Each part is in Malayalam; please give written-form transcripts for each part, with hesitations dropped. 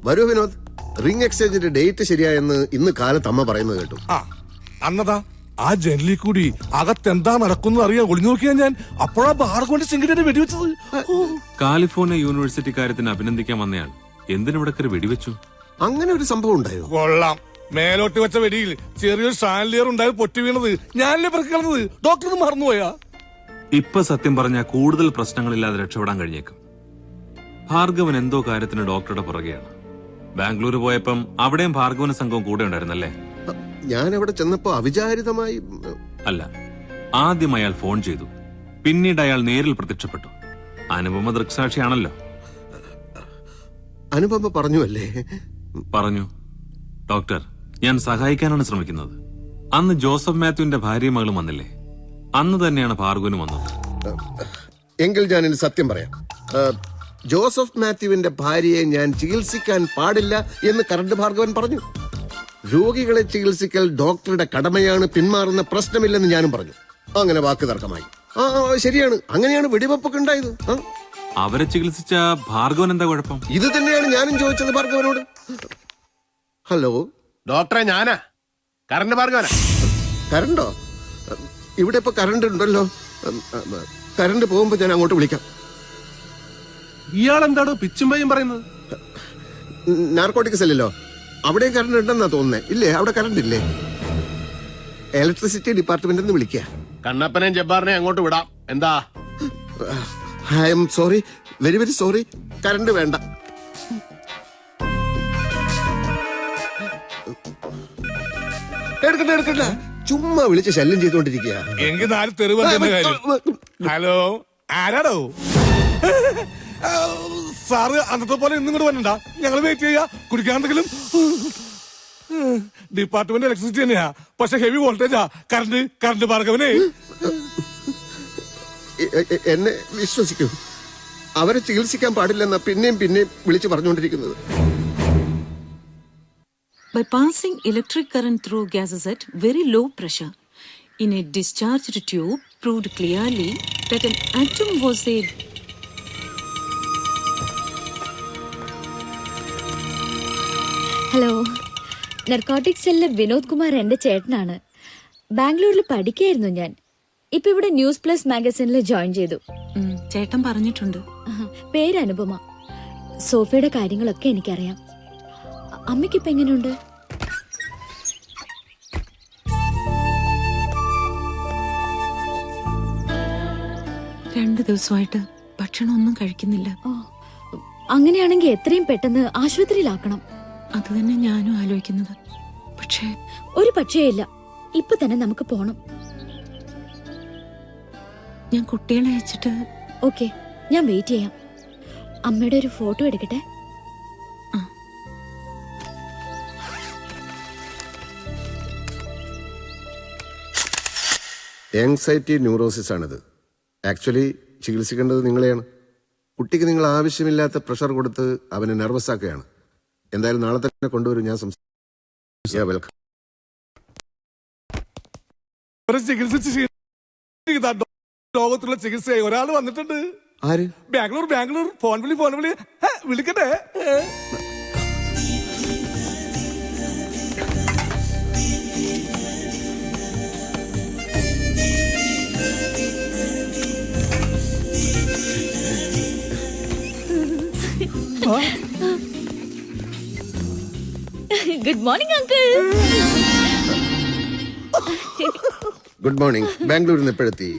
വരൂ വിനോദ്, റിംഗ് എക്സ്ചേഞ്ചിന്റെ ഡേറ്റ് ശരിയായെന്ന് ഇന്ന് കാലത്ത് അമ്മ പറയുന്നത് കേട്ടു. അന്നതാ ആ ജനലിൽ കൂടി അകത്തെന്താ നടക്കുന്നത് അറിയാൻ ഒളിഞ്ഞു നോക്കിയാ ഞാൻ. അപ്പോഴാ ഭാർഗവന്റെ സിംഗിനെ വെടിവെച്ചത്. കാലിഫോർണിയ യൂണിവേഴ്സിറ്റി കാര്യത്തിന് അഭിനന്ദിക്കാൻ വന്നയാൾ എന്തിനിവിടെ വെടിവെച്ചു? അങ്ങനെ ഒരു സംഭവം ഉണ്ടായോ? കൊള്ളാം. മേലോട്ട് വെച്ച വെടിയിൽ ചെറിയൊരു ഷാൻലിയർ ഉണ്ടായത് പൊട്ടി വീണത് ഞാനല്ലേ പിറക്കുന്നത്. ഡോക്ടർ മറന്നുപോയാ? ഇപ്പൊ സത്യം പറഞ്ഞാൽ കൂടുതൽ പ്രശ്നങ്ങളില്ലാതെ രക്ഷപ്പെടാൻ കഴിഞ്ഞേക്കും. ഭാർഗവൻ എന്തോ കാര്യത്തിന് ഡോക്ടറുടെ പുറകെയാണ്. ബാംഗ്ലൂർ പോയപ്പം അവിടെയും ഭാർഗവന സംഘവും കൂടെ ഉണ്ടായിരുന്നല്ലേ? ഞാൻ അവിടെ ചെന്നപ്പോ അവിചാരിതമായി. അല്ല, ആദ്യം അയാൾ ഫോൺ ചെയ്തു, പിന്നീട് അയാൾ നേരിൽ പ്രത്യക്ഷപ്പെട്ടു. അനുപമ ദൃക്സാക്ഷിയാണല്ലോ. അനുപമ പറഞ്ഞു അല്ലേ? പറഞ്ഞു. ഡോക്ടർ, ഞാൻ സഹായിക്കാനാണ് ശ്രമിക്കുന്നത്. അന്ന് ജോസഫ് മാത്യുവിന്റെ ഭാര്യയും മകളും വന്നില്ലേ? അന്ന് തന്നെയാണ് ഭാർഗവനും വന്നത്. എങ്കിൽ ഞാൻ ഇനി സത്യം പറയാം. ജോസഫ് മാത്യുവിന്റെ ഭാര്യയെ ഞാൻ ചികിത്സിക്കാൻ പാടില്ല എന്ന് കറണ്ട് ഭാർഗവൻ പറഞ്ഞു. രോഗികളെ ചികിത്സിക്കൽ ഡോക്ടറുടെ കടമയാണ്, പിന്മാറുന്ന പ്രശ്നമില്ലെന്ന് ഞാനും പറഞ്ഞു. അങ്ങനെ വാക്ക് തർക്കമായി. ശരിയാണ്, അങ്ങനെയാണ് വെടിവെപ്പൊക്കെ ഉണ്ടായത്. അവരെ ചികിത്സിച്ച ഭാർഗവൻ എന്താ കുഴപ്പം? ഇത് തന്നെയാണ് ഞാനും ചോദിച്ചത് ഭാർഗവനോട്. ഹലോ ഡോക്ടറെ, ഞാനാ കറണ്ട് ഭാർഗവനാ. കറണ്ടോ? ഇവിടെ ഇപ്പൊ കറണ്ട് ഉണ്ടല്ലോ. കറണ്ട് പോകുമ്പോ ഞാൻ അങ്ങോട്ട് വിളിക്കാം. ഇയാളെന്താണോ പിച്ചും പയ്യും പറയുന്നത്? നാർക്കോട്ടിക്സ് അല്ലല്ലോ, അവിടെയും കറണ്ട് ഉണ്ടെന്നാ തോന്നുന്നേ. ഇല്ലേ, അവിടെ കറണ്ട് ഇല്ലേ? ഇലക്ട്രിസിറ്റി ഡിപ്പാർട്ട്മെന്റിൽ നിന്ന് വിളിക്കുക. കണ്ണപ്പനെയും ജബ്ബാറിനെയും അങ്ങോട്ട് വിടാം. എന്താ? I am sorry, very very sorry. Current വേണ്ട. എടുക്കണ്ട, ചുമ്മാ വിളിച്ച് ശല്യം ചെയ്തോണ്ടിരിക്കുക. എങ്കിൽ നാല് തെരുവ്. ഹലോ, ആരാടോ? സാറ് അന്നത്തെ പോലെ ഇന്നും കൂടെ വരണ്ട, ഞങ്ങൾ വെയിറ്റ് ചെയ്യാ. കുടിക്കാൻ എന്തെങ്കിലും? ഡിപ്പാർട്ട്മെന്റ് ഇലക്ട്രിസിറ്റി തന്നെയാ, പക്ഷെ ഹെവി വോൾട്ടേജാ. കറണ്ട് ഭാർഗവനെ. എന്നെ വിശ്വസിക്കൂ, അവരെ ചികിത്സിക്കാൻ പാടില്ലെന്ന പിന്നെയും വിളിച്ചു പറഞ്ഞുകൊണ്ടിരിക്കുന്നത്. By passing electric current through gases at very low pressure in a discharged tube proved clearly that an atom was a hello, narcotic സെല്ലിലെ വിനോദ് കുമാർ എന്റെ ചേട്ടനാണ്. ബാംഗ്ലൂരിൽ പഠിക്കായിരുന്നു ഞാൻ. ഇപ്പൊ ഇവിടെ ന്യൂസ് പ്ലസ് മാഗസിനിൽ ജോയിൻ ചെയ്തു. ചേട്ടൻ പറഞ്ഞിട്ടുണ്ട്. പേര് അനുപമ. സോഫയുടെ കാര്യങ്ങളൊക്കെ എനിക്കറിയാം. അമ്മയ്ക്കിപ്പോ എങ്ങനെയുണ്ട്? രണ്ടു ദിവസമായിട്ട് ഭക്ഷണമൊന്നും കഴിക്കുന്നില്ല. അങ്ങനെയാണെങ്കിൽ എത്രയും പെട്ടെന്ന് ആശുപത്രിയിലാക്കണം. അത് തന്നെ ഞാനും ആലോചിക്കുന്നത്. പക്ഷേ ഒരു പക്ഷേയില്ല, ഇപ്പൊ തന്നെ നമുക്ക് പോണം. ഞാൻ കുട്ടികളെ അയച്ചിട്ട്. ഓക്കെ, ഞാൻ വെയിറ്റ് ചെയ്യാം. അമ്മയുടെ ഒരു ഫോട്ടോ എടുക്കട്ടെ. ആങ്സൈറ്റി ന്യൂറോസിസ് ആണിത്. ആക്ച്വലി ചികിത്സിക്കേണ്ടത് നിങ്ങളെയാണ്. കുട്ടിക്ക് നിങ്ങൾ ആവശ്യമില്ലാത്ത പ്രഷർ കൊടുത്ത് അവനെ നെർവസ് ആക്കുകയാണ്. എന്തായാലും നാളെ തന്നെ കൊണ്ടുവരും. ഞാൻ വെൽക്കം. ലോകത്തുള്ള ചികിത്സയായി ഒരാൾ വന്നിട്ടുണ്ട്. ആര്? ബാംഗ്ലൂർ. ഫോൺ വിളി വിളിക്കട്ടെ. Good morning uncle. Good morning. ബാംഗ്ലൂരിൽ നിന്ന് എപ്പോഴെത്തി?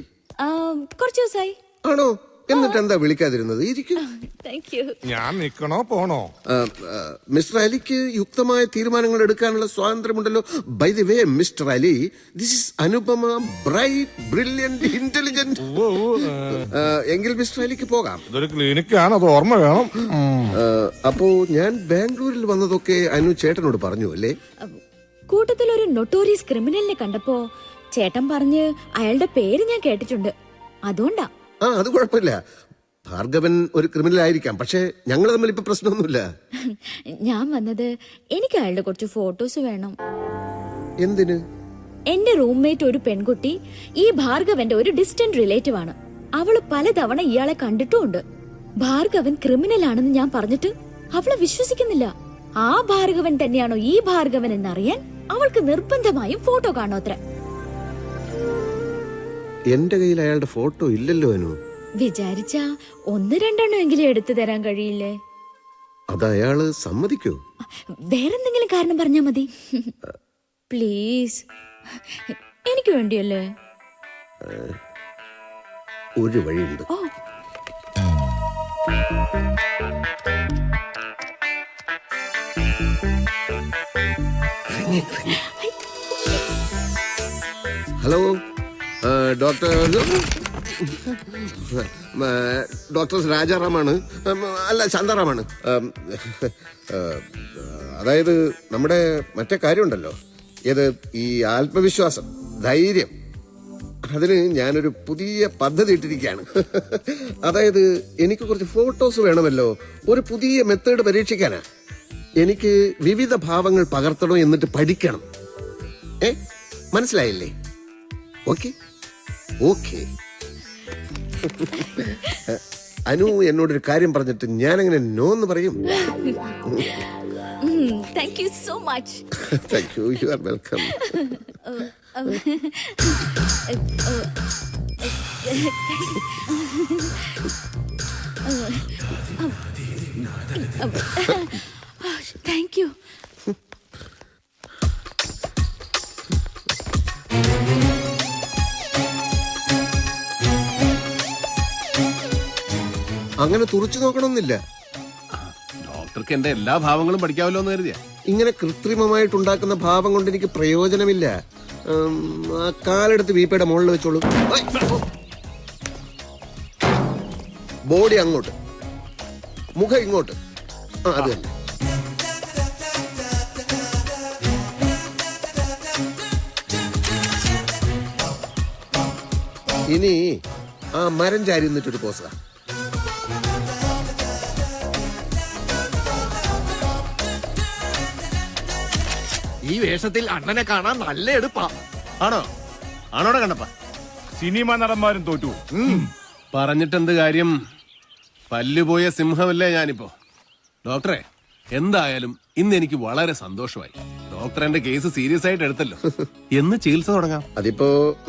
കുറച്ച് ദിവസമായി. ആണോ? എന്നിട്ട് എന്താ വിളിക്കാതിരുന്നത്? ഇരിക്കും. ഞാൻ നിക്കണോ പോണോ? മിസ്റ്റർ അലിക്ക് യുക്തമായ തീരുമാനങ്ങൾ എടുക്കാനുള്ള സ്വാതന്ത്ര്യമുണ്ടല്ലോ. By the way mister Ali, this is Anupama, bright, brilliant, intelligent. എങ്കിൽ മിസ്റ്റർ അലിക്ക് പോകാം. ഇതൊരു ക്ലിനിക്കാണ്, അത് ഓർമ്മ വേണം. അപ്പോ ഞാൻ ബാംഗ്ലൂരിൽ വന്നതൊക്കെ അനു ചേട്ടനോട് പറഞ്ഞു അല്ലേ? കൂട്ടത്തിൽ ഒരു നൊട്ടോറിയസ് ക്രിമിനലിനെ കണ്ടപ്പോ ചേട്ടൻ പറഞ്ഞ് അയാളുടെ പേര് ഞാൻ കേട്ടിട്ടുണ്ട്, അതുകൊണ്ടാ. അത് കുഴപ്പമില്ല. ഭാർഗവൻ ഒരു ക്രിമിനൽ ആയിരിക്കാം, പക്ഷെ ഞങ്ങൾ തമ്മിൽ ഇപ്പൊ പ്രശ്നമൊന്നുമില്ല. ഞാൻ വന്നത് എനിക്ക് അയാളുടെ കുറച്ച് ഫോട്ടോസ് വേണം. എന്തിന്? എന്റെ റൂംമേറ്റ് ഒരു പെൺകുട്ടി ഈ ഭാർഗവന്റെ ഒരു ഡിസ്റ്റന്റ് റിലേറ്റീവ് ആണ്. അവള് പലതവണ ഇയാളെ കണ്ടിട്ടുമുണ്ട്. ഭാർഗവൻ ക്രിമിനൽ ആണെന്ന് ഞാൻ പറഞ്ഞിട്ട് അവളെ വിശ്വസിക്കുന്നില്ല. ആ ഭാർഗവൻ തന്നെയാണോ ഈ ഭാർഗവൻ എന്നറിയാൻ അവൾക്ക് നിർബന്ധമായും ഫോട്ടോ കാണോത്ര. എന്റെ കയ്യിൽ അയാളുടെ ഫോട്ടോ ഇല്ലല്ലോ അനു. വിചാരിച്ച 1-2 എങ്കിലും എടുത്തു തരാൻ കഴിയില്ലേ? അത് അയാള് സമ്മതിക്കോ? വേറെന്തെങ്കിലും കാരണം പറഞ്ഞാ മതി. പ്ലീസ്, എനിക്ക് വേണ്ടിയല്ലേ? ഒരു വഴിയുണ്ട്. ഓ, ഹലോ, ഡോക്ടർ ഡോക്ടർ രാജാറാമാണ്. അല്ല, ശാന്താറാമാണ്. അതായത് നമ്മുടെ മറ്റേ കാര്യമുണ്ടല്ലോ, ഏത് ഈ ആത്മവിശ്വാസം, ധൈര്യം, അതിന് ഞാനൊരു പുതിയ പദ്ധതി ഇട്ടിരിക്കുകയാണ്. അതായത് എനിക്ക് കുറച്ച് ഫോട്ടോസ് വേണമല്ലോ, ഒരു പുതിയ മെത്തേഡ് പരീക്ഷിക്കാനാ. എനിക്ക് വിവിധ ഭാവങ്ങൾ പകർത്തണം, എന്നിട്ട് പഠിക്കണം. മനസ്സിലായില്ലേ? Okay okay. അനു എന്നോടൊരു കാര്യം പറഞ്ഞിട്ട് ഞാനെങ്ങനെ നോ എന്ന് പറയും? Thank you so much. Thank you. You are welcome. Thank you. അങ്ങനെ തുറച്ചു നോക്കണമെന്നില്ല. ഡോക്ടർക്ക് എന്റെ എല്ലാ ഭാവങ്ങളും പഠിക്കാമല്ലോ എന്ന് കരുതിയാ. ഇങ്ങനെ കൃത്രിമമായിട്ടുണ്ടാക്കുന്ന ഭാവം കൊണ്ട് എനിക്ക് പ്രയോജനമില്ല. ആ കാലെടുത്ത് വീപ്പയുടെ മുകളിൽ വെച്ചോളൂ. ബോഡി അങ്ങോട്ട്, മുഖം ഇങ്ങോട്ട്. അത് തന്നെ. ഇനി ആ മരം ചാരി നിന്നിട്ടൊരു പോസാ. ഈ വേഷത്തിൽ അണ്ണനെ കാണാൻ നല്ല എടുപ്പാ. ആണോ? ആണോടെ കണ്ടപ്പ സിനിമ നടന്മാരും തോറ്റു. പറഞ്ഞിട്ടെന്ത് കാര്യം? പല്ലുപോയ സിംഹമല്ലേ ഞാനിപ്പോ. ഡോക്ടറെ, എന്തായാലും ഇന്ന് എനിക്ക് വളരെ സന്തോഷമായി. ഡോക്ടർ എന്റെ കേസ് സീരിയസ് ആയിട്ട് എടുത്തല്ലോ. എന്ന് ചികിത്സ തുടങ്ങാം? അതിപ്പോ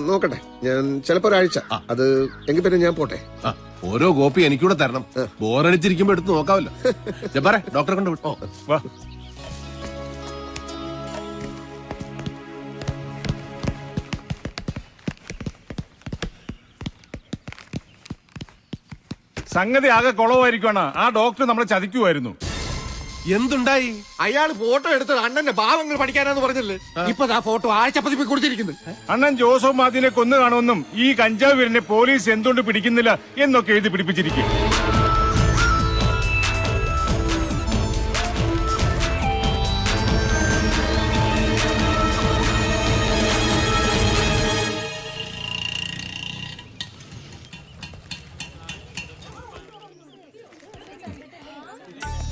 നോക്കട്ടെ, ഞാൻ ചിലപ്പോ ഒരാഴ്ച. അത് എങ്കിൽ പിന്നെ ഞാൻ പോട്ടെ. ഓരോ കോപ്പി എനിക്കൂടെ തരണം. ബോറടിച്ചിരിക്കുമ്പോ എടുത്ത് നോക്കാമല്ലോ. ജബ്ബാറെ, ഡോക്ടറെ കൊണ്ട് വിട്ടോ. വാ. സംഗതി ആകെ കുളവായിരിക്കുവാണ്. ആ ഡോക്ടർ നമ്മളെ ചതിക്കുമായിരുന്നു. എന്തുണ്ടായി? അയാൾ ഫോട്ടോ എടുത്തത് അണ്ണന്റെ ഭാവങ്ങൾ പഠിക്കാനാന്ന് പറഞ്ഞല്ലേ. ഇപ്പൊ ആ ഫോട്ടോ ആഴ്ചപ്പതിപ്പ് കൊടുത്തിരിക്കുന്നു. അണ്ണൻ ജോസഫ് മാതിനെ കൊന്നു കാണുമെന്നും ഈ കഞ്ചാവ് വീരനെ പോലീസ് എന്തുകൊണ്ട് പിടിക്കുന്നില്ല എന്നൊക്കെ എഴുതി പിടിപ്പിച്ചിരിക്കും.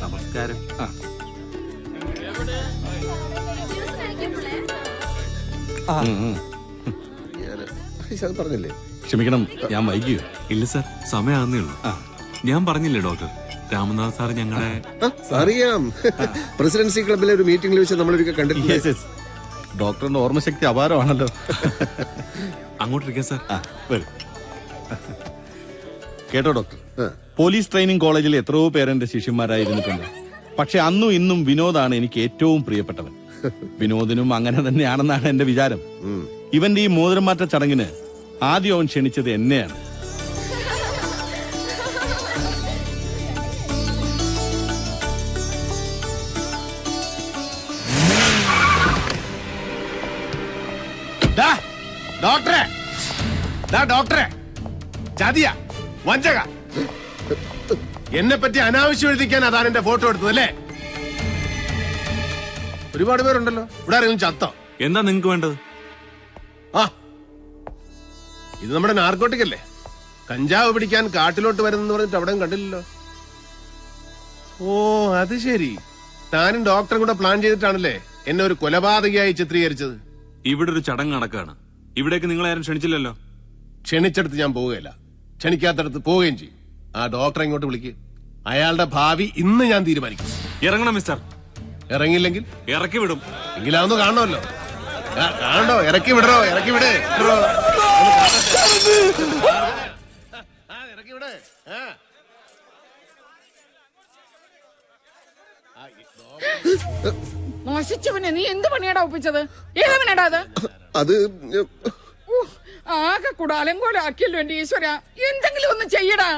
നമസ്കാരം. അത് പറഞ്ഞില്ലേ? ക്ഷമിക്കണം, ഞാൻ വൈകിയോ? ഇല്ല സാർ, സമയമാകുന്നേ ഉള്ളൂ. ഞാൻ പറഞ്ഞില്ലേ ഡോക്ടർ, രാമനാഥ് സാർ ഞങ്ങളെ. അറിയാം, പ്രസിഡൻസി ക്ലബിലെ ഒരു മീറ്റിംഗിൽ വെച്ച് നമ്മളൊരിക്കൽ കണ്ടിട്ടുണ്ട്. ഡോക്ടറിന്റെ ഓർമ്മശക്തി അപാരമാണല്ലോ. അങ്ങോട്ടിരിക്കാം സാർ. കേട്ടോ ഡോക്ടർ, പോലീസ് ട്രെയിനിങ് കോളേജിൽ എത്രയോ പേരെന്റെ ശിഷ്യന്മാരായിരുന്നിട്ടുണ്ട്. പക്ഷെ അന്നും ഇന്നും വിനോദാണ് എനിക്ക് ഏറ്റവും പ്രിയപ്പെട്ടവൻ. വിനോദിനും അങ്ങനെ തന്നെയാണെന്നാണ് എന്റെ വിചാരം. ഇവന്റെ ഈ മോതിരം മാറ്റ ചടങ്ങിന് ആദ്യം അവൻ ക്ഷണിച്ചത് എന്നെയാണ്. ഡോക്ടറെ, ഡോക്ടറെ, ചതിയ, വഞ്ചക, എന്നെ പറ്റി അനാവശ്യം എഴുതിക്കാൻ അതാണ് എന്റെ ഫോട്ടോ എടുത്തത് അല്ലേ? ഒരുപാട് പേരുണ്ടല്ലോ ഇവിടെ. ആരെങ്കിലും ചത്തോ? എന്താ നിങ്ങക്ക് വേണ്ടത്? ആ, ഇത് നമ്മുടെ നാർക്കോട്ടിക് അല്ലേ? കഞ്ചാവ് പിടിക്കാൻ കാട്ടിലോട്ട് വരുന്നെന്ന് പറഞ്ഞിട്ട് അവിടെയും കണ്ടില്ലല്ലോ. ഓ, അത് ശരി. താനും ഡോക്ടറും കൂടെ പ്ലാൻ ചെയ്തിട്ടാണല്ലേ എന്നെ ഒരു കൊലപാതകയായി ചിത്രീകരിച്ചത്? ഇവിടെ ഒരു ചടങ്ങ് നടക്കാണ്. ഇവിടേക്ക് നിങ്ങളെ ആരും ക്ഷണിച്ചില്ലല്ലോ. ക്ഷണിച്ചെടുത്ത് ഞാൻ പോവുകയില്ല, ക്ഷണിക്കാത്തടത്ത് പോവുകയും ചെയ്യും. ആ ഡോക്ടറെ ഇങ്ങോട്ട് വിളിക്ക്. അയാളുടെ ഭാവി ഇന്ന് ഞാൻ തീരുമാനിക്കും. ഇറങ്ങണം മിസ്റ്റർ. ഇറങ്ങിയില്ലെങ്കിൽ ഇറക്കി വിടും. എങ്കിലാവുന്നു കാണണമല്ലോ. കാണണ്ടോ? ഇറക്കി വിടറോ, ഇറക്കി വിട്. ഇറക്കി വിട്. മോശിച്ചവനെ നീ എന്ത് പണിയാടാ ഒപ്പിച്ചത്? ഏതവനാടാ അത്? അത് ആകെ കൂടെ അലങ്കോല ആക്കിയല്ലോ എന്റെ ഈശ്വര. എന്തെങ്കിലും ഒന്ന് ചെയ്യടാ.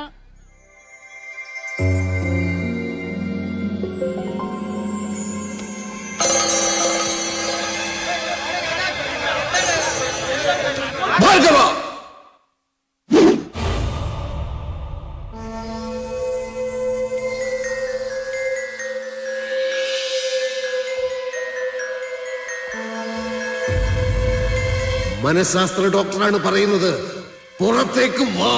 ഭാർഗവ, മനഃശാസ്ത്ര ഡോക്ടറാണ് പറയുന്നത്. പുറത്തേക്ക് വാ.